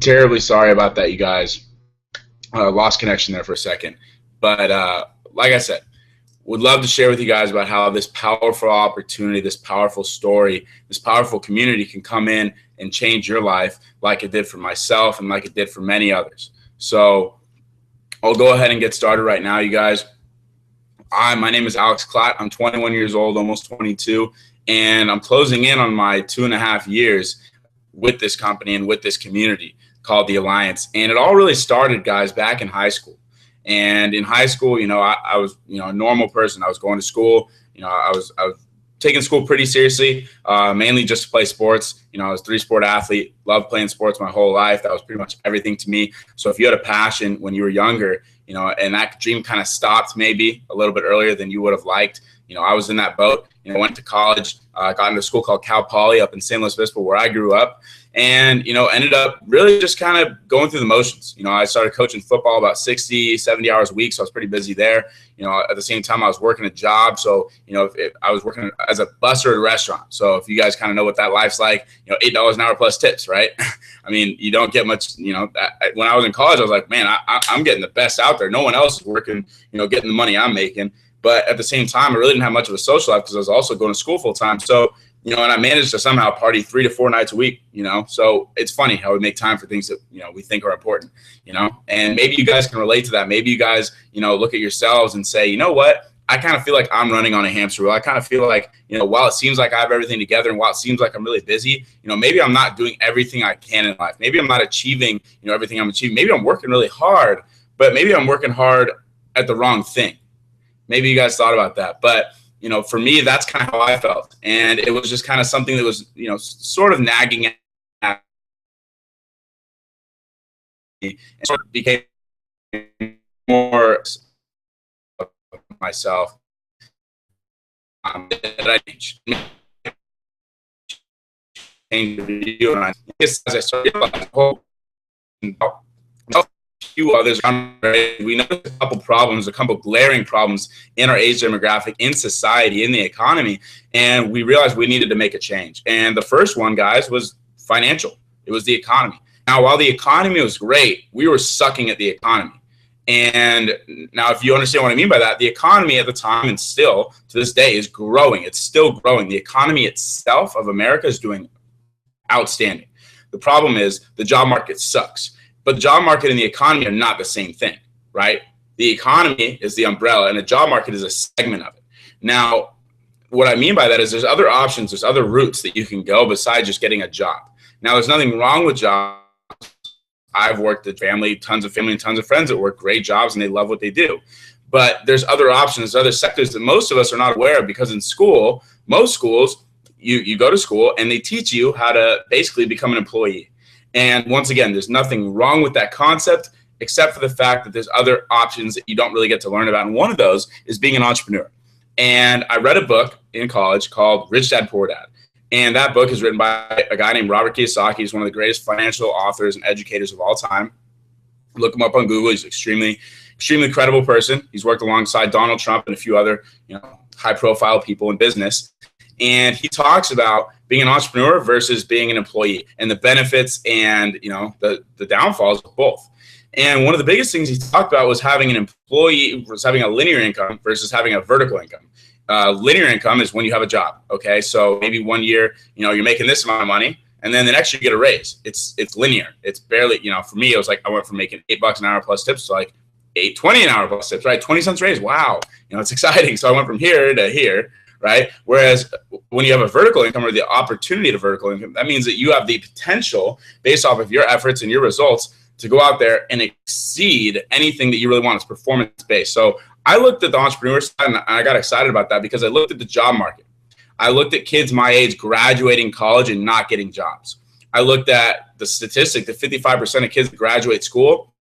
Terribly sorry about that, you guys. Lost connection there for a second. But like I said, would love to share with you guys about how this powerful opportunity, this powerful story, this powerful community can come in and change your life like it did for myself and like it did for many others. So I'll go ahead and get started right now, you guys. My name is Alex Klatt. I'm 21 years old, almost 22, and I'm closing in on my 2.5 years with this company and with this community called The Alliance. And it all really started, guys, back in high school. And in high school, I was, a normal person. I was going to school. I was taking school pretty seriously, mainly just to play sports. I was a 3-sport athlete, loved playing sports my whole life. That was pretty much everything to me. So if you had a passion when you were younger, and that dream kind of stopped maybe a little bit earlier than you would have liked, I was in that boat. Went to college, got into a school called Cal Poly up in San Luis Obispo, where I grew up, and ended up really just kind of going through the motions. I started coaching football about 60, 70 hours a week, so I was pretty busy there. At the same time, I was working a job, so I was working as a busser at a restaurant. So if you guys kind of know what that life's like, $8 an hour plus tips, right? I mean, you don't get much. When I was in college, I was like, man, I'm getting the best out there. No one else is working, getting the money I'm making. But at the same time, I really didn't have much of a social life because I was also going to school full time. So, and I managed to somehow party 3 to 4 nights a week, So it's funny how we make time for things that, we think are important, And maybe you guys can relate to that. Maybe you guys, look at yourselves and say, you know what? I kind of feel like I'm running on a hamster wheel. I kind of feel like, while it seems like I have everything together and while it seems like I'm really busy, maybe I'm not doing everything I can in life. Maybe I'm not achieving, everything I'm achieving. Maybe I'm working really hard, but maybe I'm working hard at the wrong thing. Maybe you guys thought about that, but for me, that's kind of how I felt, and it was just kind of something that was sort of nagging at me, and sort of became more of myself. That I changed the video, and I guess as I started realizing few others around, we noticed a couple problems, a couple glaring problems in our age demographic, in society, in the economy, and we realized we needed to make a change. And the first one, guys, was financial. It was the economy. Now, while the economy was great, we were sucking at the economy. And now, if you understand what I mean by that, the economy at the time and still to this day is growing. It's still growing. The economy itself of America is doing outstanding. The problem is the job market sucks. But the job market and the economy are not the same thing, right? The economy is the umbrella, and the job market is a segment of it. Now, what I mean by that is there's other options, there's other routes that you can go besides just getting a job. Now, there's nothing wrong with jobs. I've worked at tons of family and tons of friends that work great jobs, and they love what they do. But there's other options, other sectors that most of us are not aware of, because in school, most schools, you go to school, and they teach you how to basically become an employee. And once again, there's nothing wrong with that concept, except for the fact that there's other options that you don't really get to learn about. And one of those is being an entrepreneur. And I read a book in college called Rich Dad, Poor Dad. And that book is written by a guy named Robert Kiyosaki. He's one of the greatest financial authors and educators of all time. Look him up on Google. He's an extremely credible person. He's worked alongside Donald Trump and a few other, high-profile people in business. And he talks about being an entrepreneur versus being an employee and the benefits and, the downfalls of both. And one of the biggest things he talked about was having an employee, was having a linear income versus having a vertical income. Linear income is when you have a job. Okay. So maybe one year, you're making this amount of money, and then the next year you get a raise. It's linear. It's barely, for me, it was like, I went from making $8 an hour plus tips to like $8.20 an hour plus tips, right? 20 cents raise. Wow. It's exciting. So I went from here to here. Right. Whereas when you have a vertical income, or the opportunity to vertical income, that means that you have the potential, based off of your efforts and your results, to go out there and exceed anything that you really want. It's performance based. So I looked at the entrepreneur side, and I got excited about that because I looked at the job market. I looked at kids my age graduating college and not getting jobs. I looked at the statistic that 55% of kids that graduate school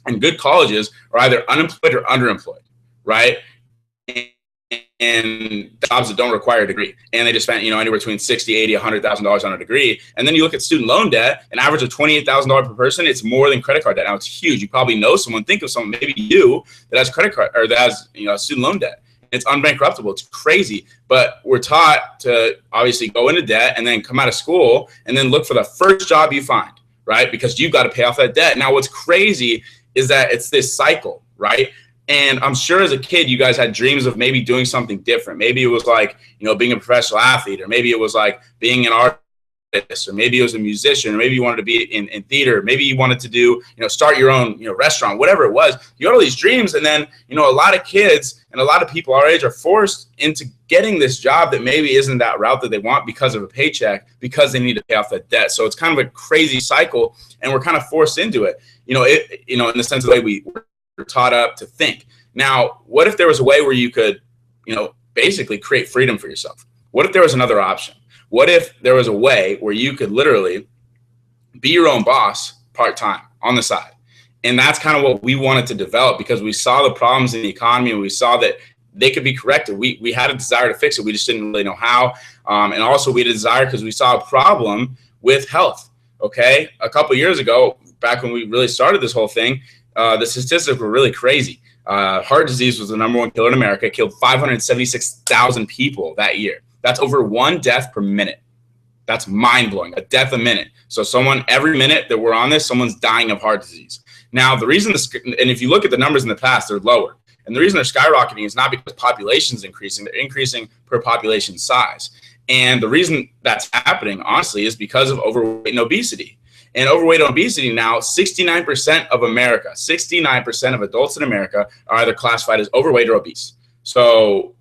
and good colleges are either unemployed or underemployed, right? And jobs that don't require a degree, and they just spent anywhere between $60,000, $80,000, $100,000 on a degree. And then you look at student loan debt, an average of $28,000 per person. It's more than credit card debt. Now it's huge. You probably know someone, think of someone, maybe you, that has credit card or that has student loan debt. It's unbankruptable. It's crazy. But we're taught to obviously go into debt and then come out of school and then look for the first job you find, right? Because you've got to pay off that debt. Now, what's crazy is that it's this cycle, right? And I'm sure as a kid, you guys had dreams of maybe doing something different. Maybe it was like, being a professional athlete, or maybe it was like being an artist, or maybe it was a musician, or maybe you wanted to be in theater. Maybe you wanted to do, start your own, restaurant, whatever it was. You had all these dreams. And then, a lot of kids and a lot of people our age are forced into getting this job that maybe isn't that route that they want because of a paycheck, because they need to pay off that debt. So it's kind of a crazy cycle, and we're kind of forced into it, in the sense of the way we were taught up to think. Now, what if there was a way where you could, basically create freedom for yourself? What if there was another option? What if there was a way where you could literally be your own boss part-time on the side? And that's kind of what we wanted to develop, because we saw the problems in the economy, and we saw that they could be corrected. We had a desire to fix it. We just didn't really know how. And also we had a desire because we saw a problem with health. Okay. A couple of years ago, back when we really started this whole thing, the statistics were really crazy. Heart disease was the #1 killer in America. It killed 576,000 people that year. That's over 1 death per minute. That's mind-blowing, a death a minute. So every minute that we're on this, someone's dying of heart disease. Now, the reason and if you look at the numbers in the past, they're lower. And the reason they're skyrocketing is not because population is increasing. They're increasing per population size. And the reason that's happening, honestly, is because of overweight and obesity. And overweight and obesity now, 69% of America, 69% of adults in America are either classified as overweight or obese. So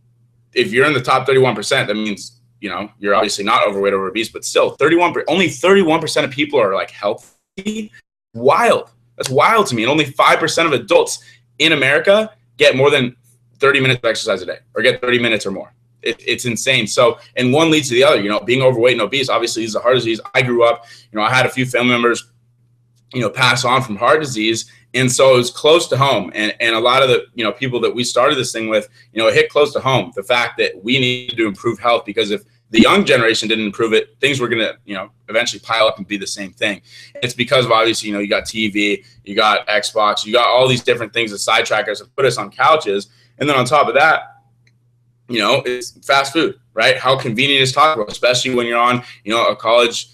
if you're in the top 31%, that means, you're obviously not overweight or obese, but still only 31% of people are like healthy. Wild. That's wild to me. And only 5% of adults in America get more than 30 minutes of exercise a day, or get 30 minutes or more. It's insane. So, and one leads to the other. Being overweight and obese obviously is a heart disease. I grew up, I had a few family members, pass on from heart disease. And so it was close to home. And a lot of the, people that we started this thing with, it hit close to home. The fact that we needed to improve health, because if the young generation didn't improve it, things were going to, eventually pile up and be the same thing. It's because of, obviously, you got TV, you got Xbox, you got all these different things that sidetrack us and put us on couches. And then on top of that, it's fast food, right? How convenient is Taco Bell, especially when you're on, a college,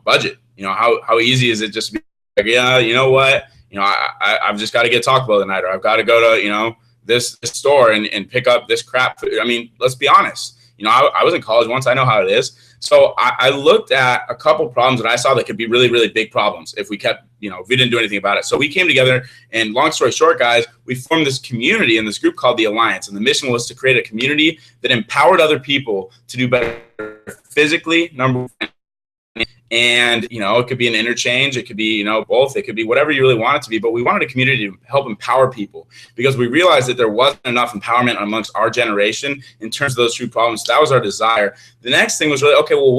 budget. How easy is it just to be like, yeah, you know what? I've just got to get Taco Bell tonight, or I've got to go to, this store and pick up this crap food. I mean, let's be honest. I was in college once. I know how it is. So I looked at a couple problems that I saw that could be really, really big problems if we kept, if we didn't do anything about it. So we came together, and long story short, guys, we formed this community in this group called the Alliance. And the mission was to create a community that empowered other people to do better physically, number one. And, it could be an interchange. It could be, both. It could be whatever you really want it to be. But we wanted a community to help empower people, because we realized that there wasn't enough empowerment amongst our generation in terms of those true problems. So that was our desire. The next thing was really, okay, well,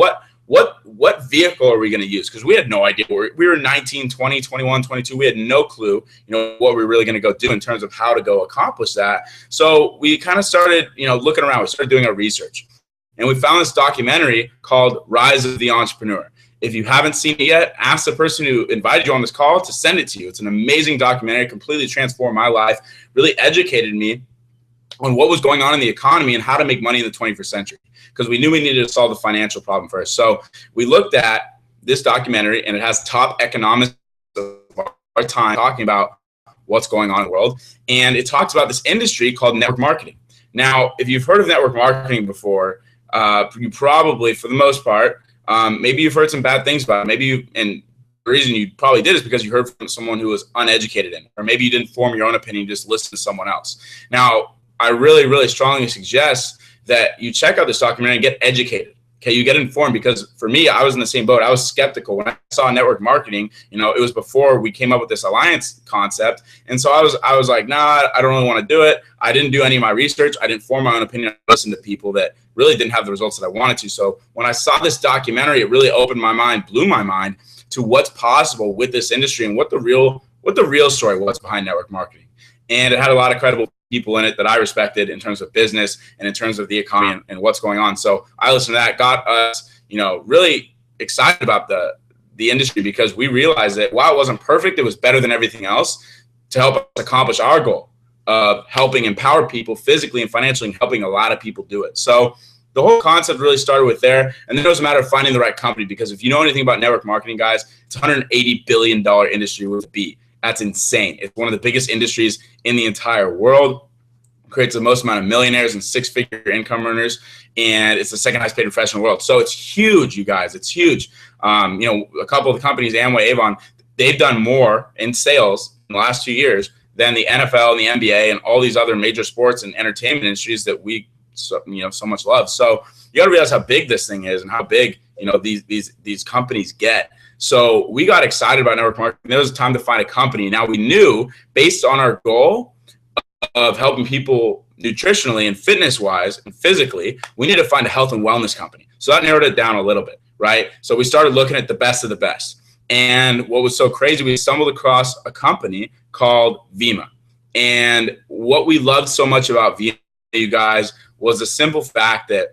what vehicle are we going to use? Because we had no idea. We were 19, 20, 21, 22. We had no clue, what we were really going to go do in terms of how to go accomplish that. So we kind of started, looking around. We started doing our research. And we found this documentary called Rise of the Entrepreneur. If you haven't seen it yet, ask the person who invited you on this call to send it to you. It's an amazing documentary, completely transformed my life, really educated me on what was going on in the economy and how to make money in the 21st century, because we knew we needed to solve the financial problem first. So we looked at this documentary, and it has top economists of our time talking about what's going on in the world. And it talks about this industry called network marketing. Now, if you've heard of network marketing before, you probably, for the most part, maybe you've heard some bad things about it. And the reason you probably did is because you heard from someone who was uneducated in it, or maybe you didn't form your own opinion, you just listened to someone else. Now, I really, really strongly suggest that you check out this documentary and get educated. Okay, you get informed, because for me, I was in the same boat. I was skeptical when I saw network marketing. It was before we came up with this alliance concept, and so I was like, nah, I don't really want to do it. I didn't do any of my research. I didn't form my own opinion. I listened to people that really didn't have the results that I wanted to. So when I saw this documentary, it really opened my mind, blew my mind to what's possible with this industry and what the real story was behind network marketing. And it had a lot of credible people in it that I respected in terms of business and in terms of the economy and what's going on. So I listened to that, got us, really excited about the industry, because we realized that while it wasn't perfect, it was better than everything else to help us accomplish our goal of helping empower people physically and financially, and helping a lot of people do it. So the whole concept really started with there. And then it was a matter of finding the right company, because if you know anything about network marketing, guys, it's a $180 billion industry with a B. That's insane. It's one of the biggest industries in the entire world. Creates the most amount of millionaires and six-figure income earners, and it's the second highest paid profession in the world. So it's huge, you guys. It's huge. You know, a couple of the companies, Amway, Avon, they've done more in sales in the last 2 years than the NFL and the NBA and all these other major sports and entertainment industries that we so much love. So you got to realize how big this thing is and how big, you know, these companies get. So we got excited about network marketing. There was time to find a company. Now we knew, based on our goal of helping people nutritionally and fitness-wise and physically, we need to find a health and wellness company. So that narrowed it down a little bit, right? So we started looking at the best of the best. And what was so crazy, we stumbled across a company called Vemma. And what we loved so much about Vemma, you guys, was the simple fact that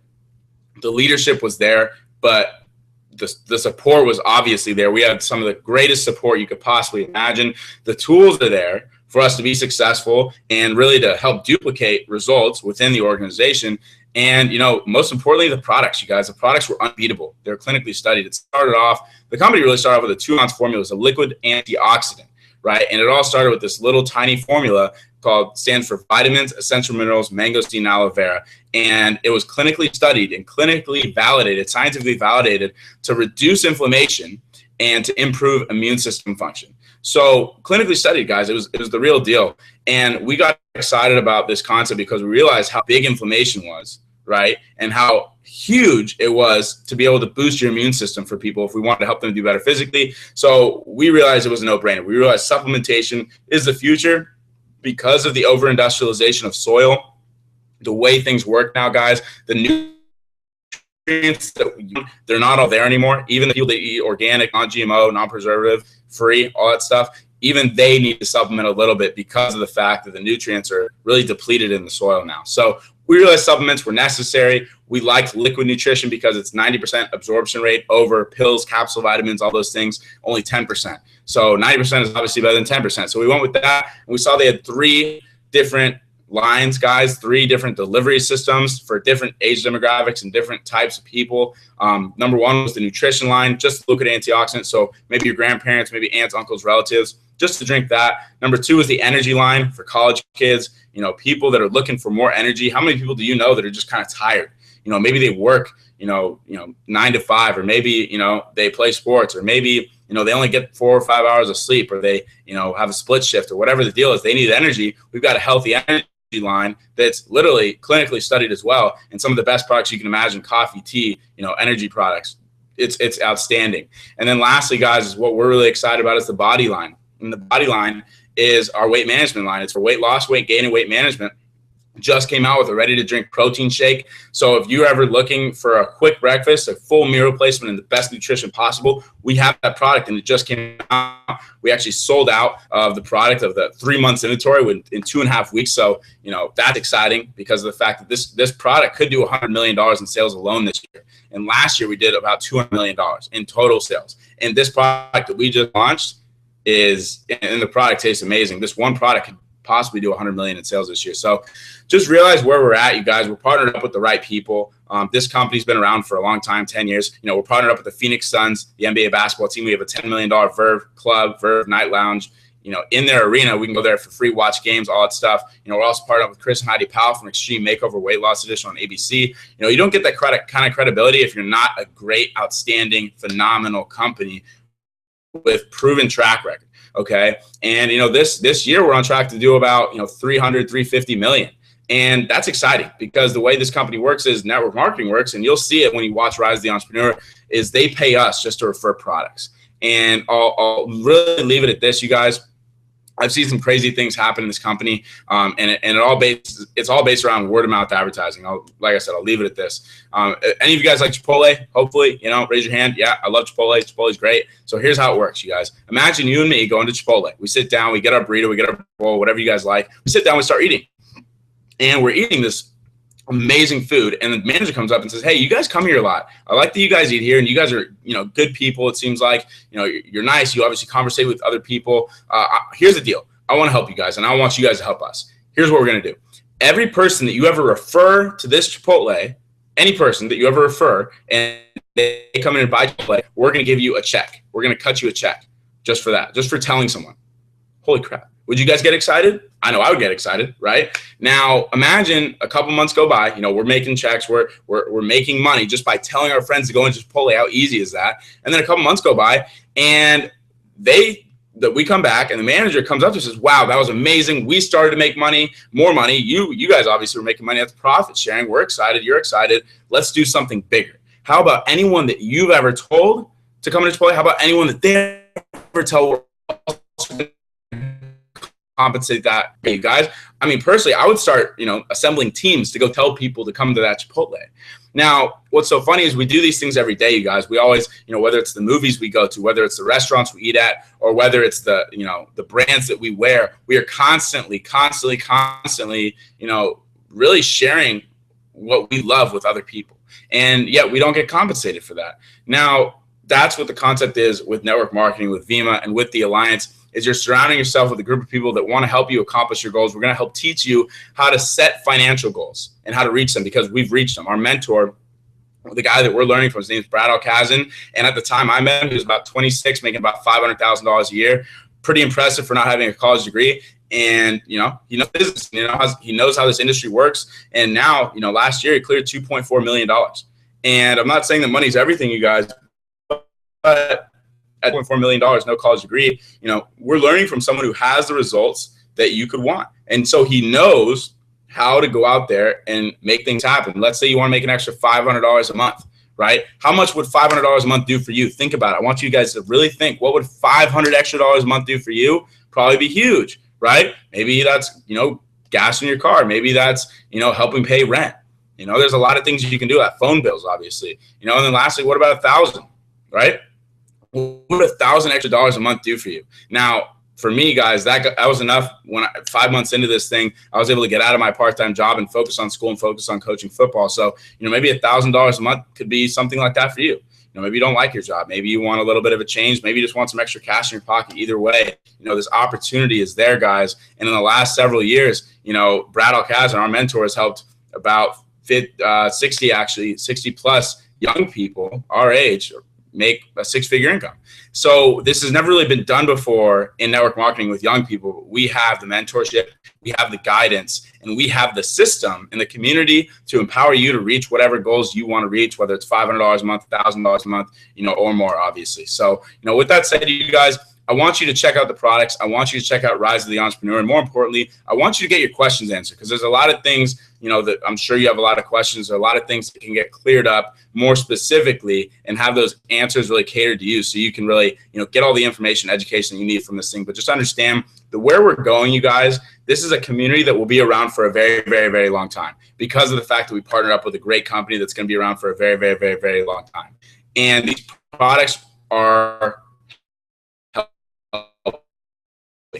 the leadership was there, but the support was obviously there. We had some of the greatest support you could possibly imagine. The tools are there for us to be successful and really to help duplicate results within the organization. And, you know, most importantly, the products, you guys, the products were unbeatable. They're clinically studied. It started off, the company really started off with a 2-ounce formula. It's a liquid antioxidant, right? And it all started with this little tiny formula stands for vitamins, essential minerals, mangosteen, aloe vera. And it was clinically studied and clinically validated, scientifically validated, to reduce inflammation and to improve immune system function. So clinically studied, guys, it was the real deal. And we got excited about this concept because we realized how big inflammation was, right? And how huge it was to be able to boost your immune system for people if we wanted to help them do better physically. So we realized it was a no-brainer. We realized supplementation is the future because of the over-industrialization of soil. The way things work now, guys, the nutrients, they're not all there anymore. Even the people that eat organic, non-GMO, non-preservative, free, all that stuff, even they need to supplement a little bit because of the fact that the nutrients are really depleted in the soil now. So we realized supplements were necessary. We liked liquid nutrition because it's 90% absorption rate over pills, capsule vitamins, all those things, only 10%. So 90% is obviously better than 10%. So we went with that, and we saw they had 3 different lines, guys, 3 different delivery systems for different age demographics and different types of people. Number 1 was the nutrition line, just liquid antioxidants. So maybe your grandparents, maybe aunts, uncles, relatives, just to drink that. Number 2 was the energy line for college kids, you know, people that are looking for more energy. How many people do you know that are just kind of tired? You know, maybe they work, you know, 9 to 5, or maybe, you know, they play sports, or maybe, you know, they only get 4 or 5 hours of sleep, or they, you know, have a split shift, or whatever the deal is. They need energy. We've got a healthy energy line that's literally clinically studied as well, and some of the best products you can imagine: coffee, tea, you know, energy products. It's outstanding. And then lastly, guys, is what we're really excited about is the body line. And the body line is our weight management line. It's for weight loss, weight gain, and weight management. Just came out with a ready-to-drink protein shake. So if you're ever looking for a quick breakfast, a full meal replacement, and the best nutrition possible, we have that product, and it just came out. We actually sold out of the product of the 3 months inventory in 2.5 weeks. So, you know, that's exciting because of the fact that this product could do $100 million in sales alone this year. And last year we did about $200 million in total sales. And this product that we just launched and the product tastes amazing. This one product could possibly do $100 million in sales this year. So just realize where we're at, you guys. We're partnered up with the right people. This company's been around for a long time, 10 years. You know, we're partnered up with the Phoenix Suns, the NBA basketball team. We have a $10 million Verve Club, Verve Night Lounge. You know, in their arena, we can go there for free, watch games, all that stuff. You know, we're also partnered up with Chris and Heidi Powell from Extreme Makeover Weight Loss Edition on ABC. You know, you don't get that kind of credibility if you're not a great, outstanding, phenomenal company with proven track record. Okay. And, you know, this year we're on track to do about, 350 million. And that's exciting because the way this company works is network marketing works. And you'll see it when you watch Rise of the Entrepreneur is they pay us just to refer products. And I'll really leave it at this, you guys. I've seen some crazy things happen in this company, and it's all based around word of mouth advertising. Like I said, I'll leave it at this. Any of you guys like Chipotle? Hopefully, raise your hand. Yeah, I love Chipotle. Chipotle's great. So here's how it works, you guys. Imagine you and me going to Chipotle. We sit down, we get our burrito, we get our bowl, whatever you guys like. We sit down, we start eating, and we're eating this amazing food, and the manager comes up and says, hey, you guys come here a lot. I like that you guys eat here, and you guys are good people. It seems like you're nice. You obviously conversate with other people. Here's the deal. I want to help you guys, and I want you guys to help us. Here's what we're going to do. Every person that you ever refer to this Chipotle any person that you ever refer and they come in and buy Chipotle, we're going to give you a check. We're going to cut you a check just for that, just for telling someone. Holy crap. Would you guys get excited? I know I would get excited, right? Now, imagine a couple months go by, you know, we're making checks, we're making money just by telling our friends to go into Chipotle. How easy is that? And then a couple months go by and we come back and the manager comes up to us and says, wow, that was amazing. We started to make money, more money. You guys obviously were making money. That's profit sharing. We're excited. You're excited. Let's do something bigger. How about anyone that you've ever told to come into Chipotle? How about anyone that they ever tell compensate that, you guys? I mean, personally, I would start, you know, assembling teams to go tell people to come to that Chipotle. Now, what's so funny is we do these things every day, you guys. We always, you know, whether it's the movies we go to, whether it's the restaurants we eat at, or whether it's the, you know, the brands that we wear, we are constantly, you know, really sharing what we love with other people. And yet we don't get compensated for that. Now, that's what the concept is with network marketing, with Vemma, and with the Alliance, is you're surrounding yourself with a group of people that want to help you accomplish your goals. We're going to help teach you how to set financial goals and how to reach them, because we've reached them. Our mentor, the guy that we're learning from, his name is Brad Alkazan. And at the time I met him, he was about 26, making about $500,000 a year. Pretty impressive for not having a college degree. And, you know, he knows business, he knows how this industry works. And now, you know, last year he cleared $2.4 million. And I'm not saying that money's everything, you guys, but at $2.4 million, no college degree, you know, we're learning from someone who has the results that you could want. And so he knows how to go out there and make things happen. Let's say you want to make an extra $500 a month, right? How much would $500 a month do for you? Think about it. I want you guys to really think, what would $500 extra a month do for you? Probably be huge, right? Maybe that's, you know, gas in your car. Maybe that's, you know, helping pay rent. You know, there's a lot of things you can do. That phone bills, obviously. You know, and then lastly, what about $1,000, right? What would $1,000 extra a month do for you? Now, for me, guys, that was enough. When 5 months into this thing, I was able to get out of my part-time job and focus on school and focus on coaching football. So, you know, maybe $1,000 a month could be something like that for you. You know, maybe you don't like your job. Maybe you want a little bit of a change. Maybe you just want some extra cash in your pocket. Either way, you know, this opportunity is there, guys. And in the last several years, you know, Brad Alkazan, our mentor, has helped about 60 plus young people our age make a six-figure income. So this has never really been done before in network marketing with young people. We have the mentorship, we have the guidance, and we have the system and the community to empower you to reach whatever goals you want to reach, whether it's $500 a month, $1,000 a month, you know, or more, obviously. So, you know, with that said, you guys, I want you to check out the products. I want you to check out Rise of the Entrepreneur. And more importantly, I want you to get your questions answered, because there's a lot of things, you know, that I'm sure you have a lot of questions. There are a lot of things that can get cleared up more specifically and have those answers really catered to you, so you can really, you know, get all the information, education you need from this thing. But just understand that where we're going, you guys, this is a community that will be around for a very, very, very long time, because of the fact that we partnered up with a great company that's going to be around for a very, very, very, very long time. And these products are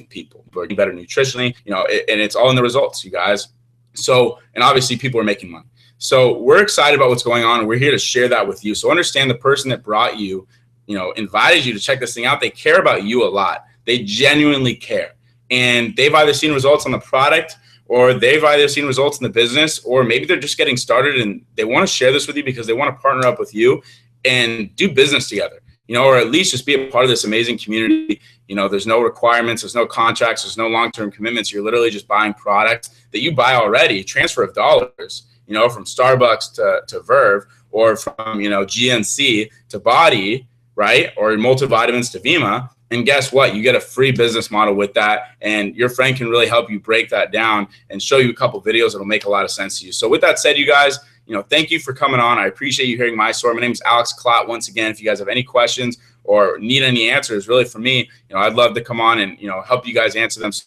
people who are getting better nutritionally, you know, and it's all in the results, you guys. So, and obviously people are making money. So we're excited about what's going on, and we're here to share that with you. So understand the person that brought you, you know, invited you to check this thing out, they care about you a lot. They genuinely care. And they've either seen results on the product, or they've either seen results in the business, or maybe they're just getting started and they want to share this with you because they want to partner up with you and do business together, you know, or at least just be a part of this amazing community. You know, there's no requirements, there's no contracts, there's no long-term commitments. You're literally just buying products that you buy already, transfer of dollars, you know, from Starbucks to Verve, or from, you know, GNC to Body, right? Or multivitamins to Vemma. And guess what? You get a free business model with that. And your friend can really help you break that down and show you a couple videos that'll make a lot of sense to you. So with that said, you guys, you know, thank you for coming on. I appreciate you hearing my story. My name is Alex Klott. Once again, if you guys have any questions or need any answers, really for me, you know, I'd love to come on and, you know, help you guys answer them. So,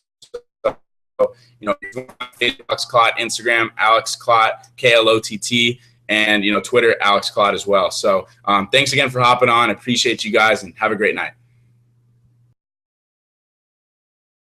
you know, Alex Klott, Instagram, Alex Klott, Klott, and, you know, Twitter, Alex Klott as well. So thanks again for hopping on. I appreciate you guys, and have a great night.